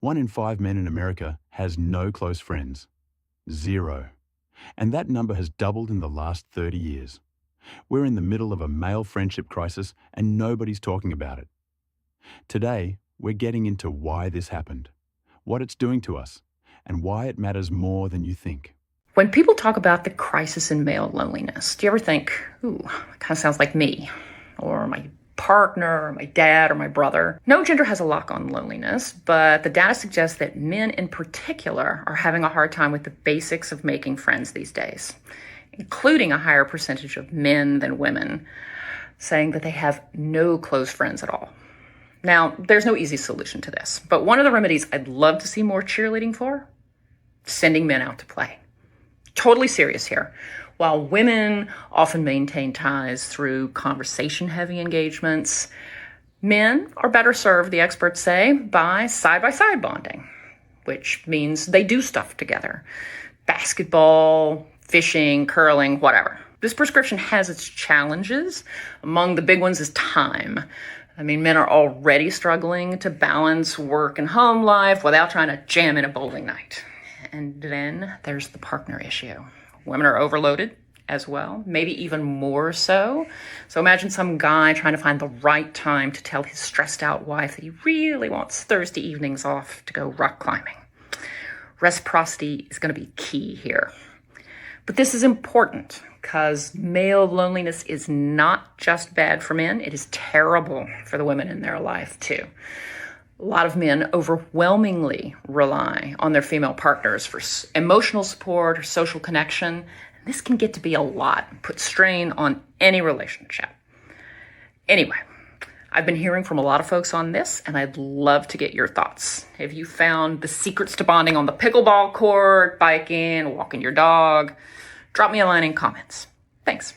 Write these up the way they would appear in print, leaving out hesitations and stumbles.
1 in 5 men in America has no close friends. 0. And that number has doubled in the last 30 years. We're in the middle of a male friendship crisis and nobody's talking about it. Today, we're getting into why this happened, what it's doing to us, and why it matters more than you think. When people talk about the crisis in male loneliness, do you ever think, ooh, that kind of sounds like me, or my partner, or my dad, or my brother? No gender has a lock on loneliness, but the data suggests that men in particular are having a hard time with the basics of making friends these days, including a higher percentage of men than women, saying that they have no close friends at all. Now, there's no easy solution to this, but one of the remedies I'd love to see more cheerleading for, sending men out to play. Totally serious here. While women often maintain ties through conversation-heavy engagements, men are better served, the experts say, by side-by-side bonding, which means they do stuff together. Basketball, fishing, curling, whatever. This prescription has its challenges. Among the big ones is time. I mean, men are already struggling to balance work and home life without trying to jam in a bowling night. And then there's the partner issue. Women are overloaded as well, maybe even more so. So imagine some guy trying to find the right time to tell his stressed out wife that he really wants Thursday evenings off to go rock climbing. Reciprocity is going to be key here. But this is important because male loneliness is not just bad for men, it is terrible for the women in their life too. A lot of men overwhelmingly rely on their female partners for emotional support or social connection. This can get to be a lot, put strain on any relationship. Anyway, I've been hearing from a lot of folks on this, and I'd love to get your thoughts. Have you found the secrets to bonding on the pickleball court, biking, walking your dog? Drop me a line in comments. Thanks.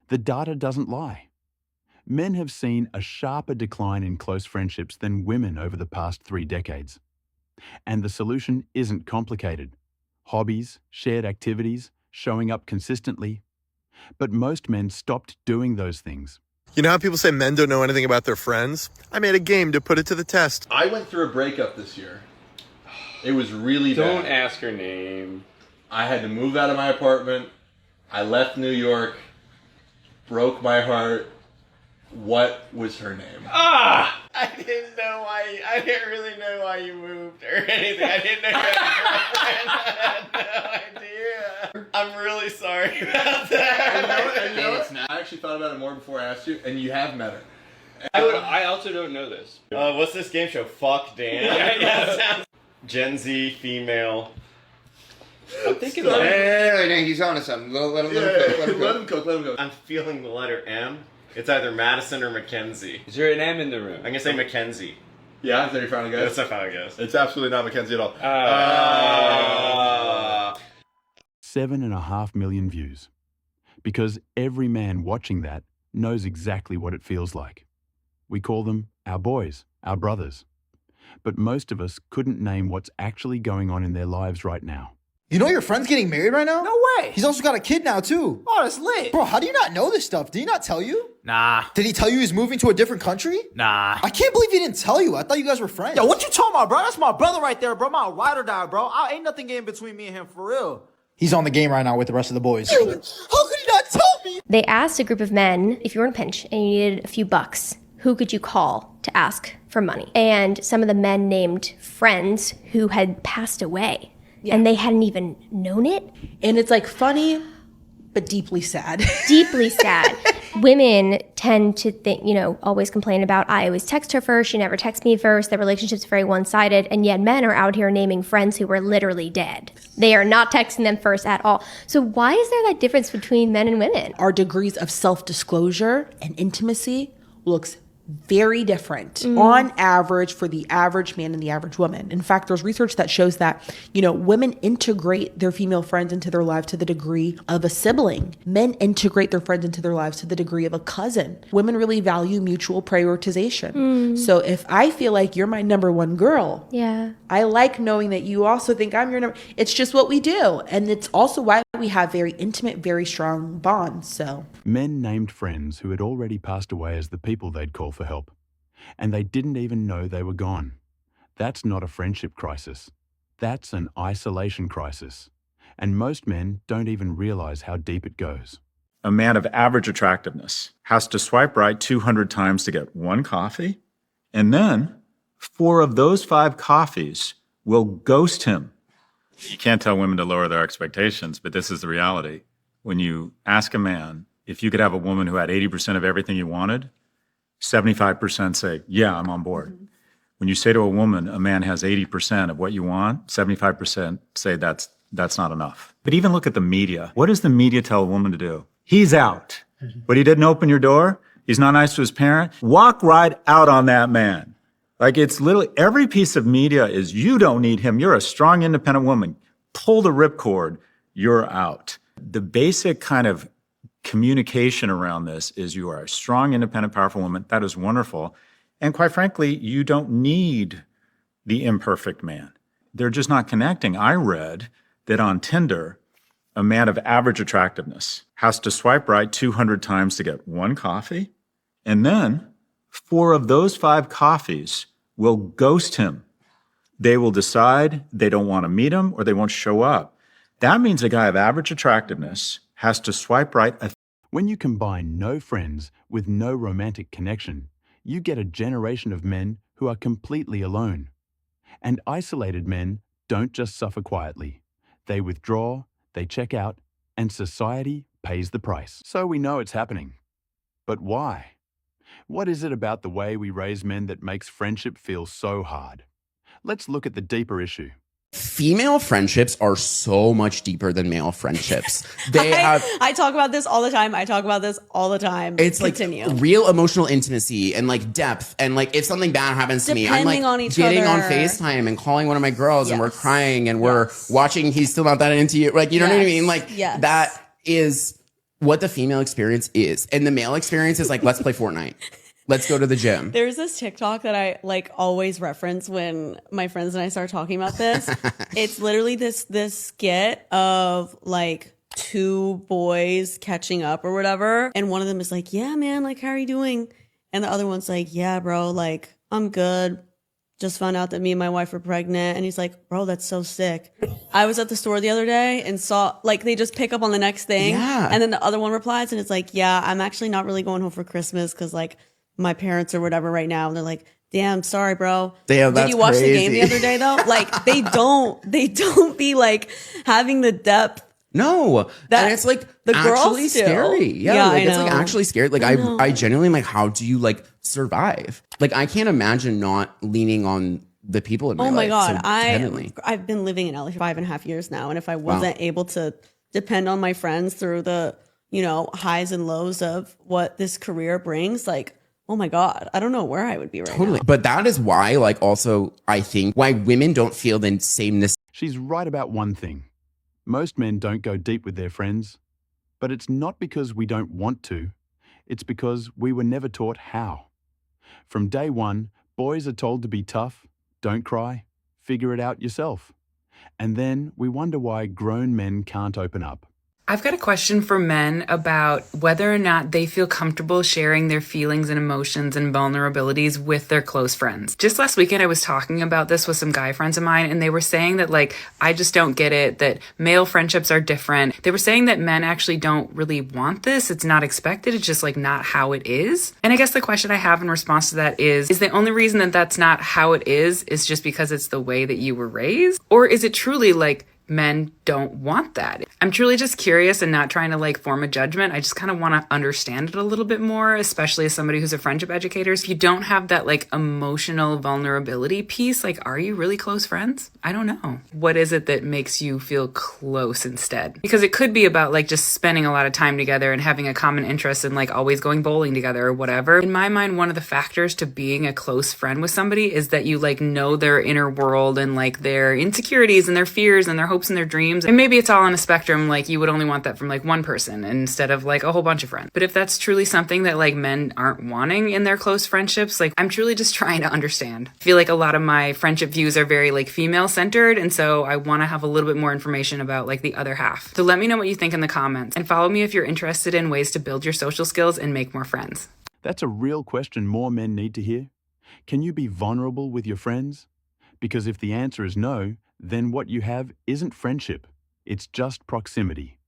The data doesn't lie. Men have seen a sharper decline in close friendships than women over the past 3 decades. And the solution isn't complicated. Hobbies, shared activities, showing up consistently. But most men stopped doing those things. You know how people say men don't know anything about their friends? I made a game to put it to the test. I went through a breakup this year. It was really bad. Don't ask her name. I had to move out of my apartment. I left New York. Broke my heart. What was her name? I didn't know why. I didn't really know why you moved or anything. I didn't know you had a girlfriend. I had no idea. I'm really sorry about that. I actually thought about it more before I asked you, and you have met her. I also don't know this. What's this game show? Fuck Dan. Yeah. Gen Z female. I'm thinking Hey, he's on to something. Let him cook. I'm feeling the letter M. It's either Madison or Mackenzie. Is there an M in the room? I'm gonna say Mackenzie. Yeah, is that your final guess? That's my final guess. It's absolutely not Mackenzie at all. 7.5 million views. Because every man watching that knows exactly what it feels like. We call them our boys, our brothers. But most of us couldn't name what's actually going on in their lives right now. You know your friend's getting married right now? No way. He's also got a kid now, too. Oh, that's lit. Bro, how do you not know this stuff? Did he not tell you? Nah. Did he tell you he's moving to a different country? Nah. I can't believe he didn't tell you. I thought you guys were friends. Yo, what you talking about, bro? That's my brother right there, bro. My ride or die, bro. Ain't nothing getting between me and him, for real. He's on the game right now with the rest of the boys. How could he not tell me? They asked a group of men, if you were in a pinch and you needed a few bucks, who could you call to ask for money? And some of the men named friends who had passed away. Yeah. And they hadn't even known it. And it's like funny, but deeply sad. Deeply sad. Women tend to think, always complain about, I always text her first, she never texts me first, the relationship's very one-sided, and yet men are out here naming friends who were literally dead. They are not texting them first at all. So why is there that difference between men and women? Our degrees of self-disclosure and intimacy looks very different on average for the average man and the average woman. In fact, there's research that shows that, women integrate their female friends into their lives to the degree of a sibling. Men integrate their friends into their lives to the degree of a cousin. Women really value mutual prioritization. So if I feel like you're my number one girl, yeah, I like knowing that you also think I'm your number. It's just what we do. And it's also why we have very intimate, very strong bonds. So Men named friends who had already passed away as the people they'd call for help. And they didn't even know they were gone. That's not a friendship crisis. That's an isolation crisis. And most men don't even realize how deep it goes. A man of average attractiveness has to swipe right 200 times to get one coffee, and then 4 of those 5 coffees will ghost him. You can't tell women to lower their expectations, but this is the reality. When you ask a man if you could have a woman who had 80% of everything you wanted, 75% say, yeah, I'm on board. Mm-hmm. When you say to a woman, a man has 80% of what you want, 75% say that's not enough. But even look at the media. What does the media tell a woman to do? He's out. But he didn't open your door. He's not nice to his parent. Walk right out on that man. Like, it's literally every piece of media is, you don't need him. You're a strong, independent woman. Pull the ripcord. You're out. The basic kind of communication around this is, you are a strong, independent, powerful woman. That is wonderful. And quite frankly, you don't need the imperfect man. They're just not connecting. I read that on Tinder, a man of average attractiveness has to swipe right 200 times to get one coffee, and then 4 of those 5 coffees will ghost him. They will decide they don't want to meet him, or they won't show up. That means a guy of average attractiveness has to swipe right. When you combine no friends with no romantic connection, you get a generation of men who are completely alone. And isolated men don't just suffer quietly. They withdraw, they check out, and society pays the price. So we know it's happening. But why? What is it about the way we raise men that makes friendship feel so hard? Let's look at the deeper issue. Female friendships are so much deeper than male friendships. I talk about this all the time. It's Continue. Like real emotional intimacy and like depth. And like if something bad happens to me, I'm like getting on FaceTime and calling one of my girls and we're crying and we're watching He's Still Not That Into You. Like, you know what I mean? Like that is what the female experience is. And the male experience is like, let's play Fortnite. Let's go to the gym. There's this TikTok that I like always reference when my friends and I start talking about this. It's literally this skit of like 2 boys catching up or whatever. And one of them is like, yeah, man, like, how are you doing? And the other one's like, yeah, bro, like, I'm good. Just found out that me and my wife were pregnant. And he's like, bro, that's so sick. I was at the store the other day and saw, like, they just pick up on the next thing. Yeah. And then the other one replies and it's like, yeah, I'm actually not really going home for Christmas because, like, my parents or whatever right now. And they're like, damn, sorry, bro. Damn, Did you watch the game the other day though? Like, they don't be like having the depth. No, and it's like the actually girls do. scary. Yeah, like, it's like actually scary. Like I genuinely am like, how do you like survive? Like I can't imagine not leaning on the people in my life. Oh my God. So dependently. I've been living in LA for 5.5 years now. And if I wasn't able to depend on my friends through the, you know, highs and lows of what this career brings, like, oh my God, I don't know where I would be right now. But that is why, like, also, I think why women don't feel the sameness. She's right about one thing. Most men don't go deep with their friends. But it's not because we don't want to. It's because we were never taught how. From day one, boys are told to be tough, don't cry, figure it out yourself. And then we wonder why grown men can't open up. I've got a question for men about whether or not they feel comfortable sharing their feelings and emotions and vulnerabilities with their close friends. Just last weekend, I was talking about this with some guy friends of mine, and they were saying that, like, I just don't get it, that male friendships are different. They were saying that men actually don't really want this. It's not expected. It's just, like, not how it is. And I guess the question I have in response to that is the only reason that that's not how it is just because it's the way that you were raised? Or is it truly, like, men don't want that? I'm truly just curious and not trying to like form a judgment. I just kind of want to understand it a little bit more, especially as somebody who's a friendship educator. If you don't have that like emotional vulnerability piece, like, are you really close friends? I don't know. What is it that makes you feel close instead? Because it could be about like just spending a lot of time together and having a common interest in like always going bowling together or whatever. In my mind, one of the factors to being a close friend with somebody is that you like know their inner world and like their insecurities and their fears and their hopes and their dreams. And maybe it's all on a spectrum, like you would only want that from like one person instead of like a whole bunch of friends. But if that's truly something that like men aren't wanting in their close friendships, like I'm truly just trying to understand. I feel like a lot of my friendship views are very like female centered, and so I want to have a little bit more information about like the other half. So let me know what you think in the comments, and follow me if you're interested in ways to build your social skills and make more friends. That's a real question more men need to hear. Can you be vulnerable with your friends? Because if the answer is no, then what you have isn't friendship. It's just proximity.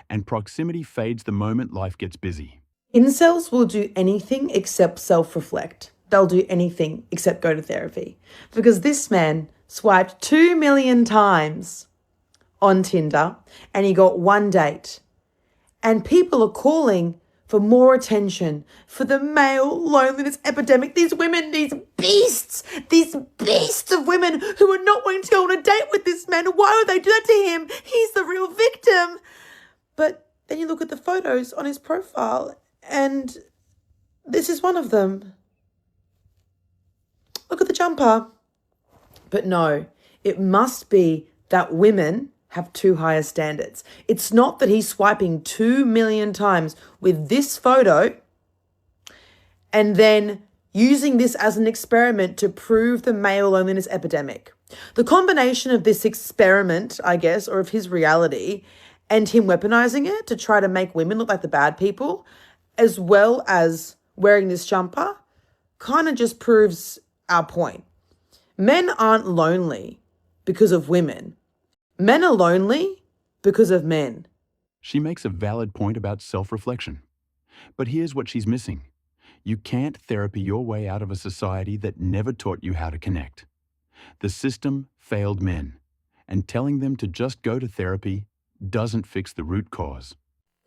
And proximity fades the moment life gets busy. Incels will do anything except self-reflect. They'll do anything except go to therapy. Because this man swiped 2 million times on Tinder and he got one date. And people are calling for more attention for the male loneliness epidemic. These women, these beasts of women who are not wanting to go on a date with this man. Why would they do that to him? He's the real victim. But then you look at the photos on his profile and this is one of them. Look at the jumper. But no, it must be that women have too high a standards. It's not that he's swiping 2 million times with this photo and then using this as an experiment to prove the male loneliness epidemic. The combination of this experiment, I guess, or of his reality and him weaponizing it to try to make women look like the bad people, as well as wearing this jumper, kind of just proves our point. Men aren't lonely because of women. Men are lonely because of men. She makes a valid point about self-reflection. But here's what she's missing. You can't therapy your way out of a society that never taught you how to connect. The system failed men, and telling them to just go to therapy doesn't fix the root cause.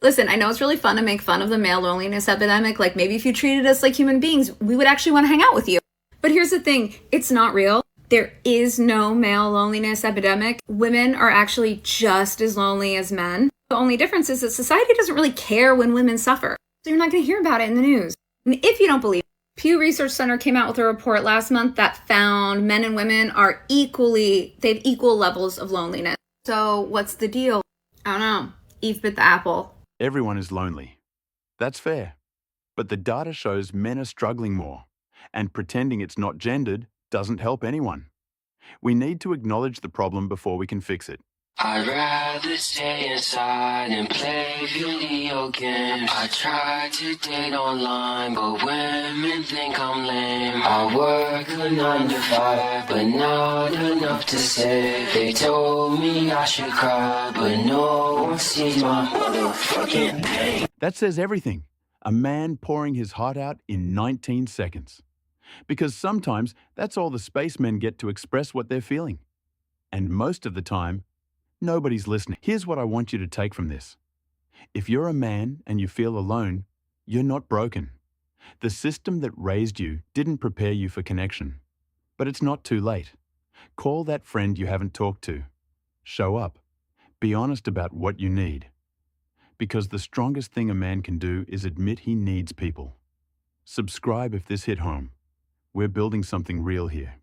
Listen, I know it's really fun to make fun of the male loneliness epidemic. Like maybe if you treated us like human beings, we would actually want to hang out with you. But here's the thing, it's not real. There is no male loneliness epidemic. Women are actually just as lonely as men. The only difference is that society doesn't really care when women suffer. So you're not going to hear about it in the news. And if you don't believe it, Pew Research Center came out with a report last month that found men and women are they have equal levels of loneliness. So what's the deal? I don't know. Eve bit the apple. Everyone is lonely. That's fair. But the data shows men are struggling more, and pretending it's not gendered doesn't help anyone. We need to acknowledge the problem before we can fix it. I'd rather stay inside and play video games. I tried to date online, but women think I'm lame. I work a 9 to 5, but not enough to save. They told me I should cry, but no one sees my motherfucking pain. That says everything. A man pouring his heart out in 19 seconds. Because sometimes that's all the spacemen get to express what they're feeling. And most of the time, nobody's listening. Here's what I want you to take from this. If you're a man and you feel alone, you're not broken. The system that raised you didn't prepare you for connection. But it's not too late. Call that friend you haven't talked to. Show up. Be honest about what you need. Because the strongest thing a man can do is admit he needs people. Subscribe if this hit home. We're building something real here.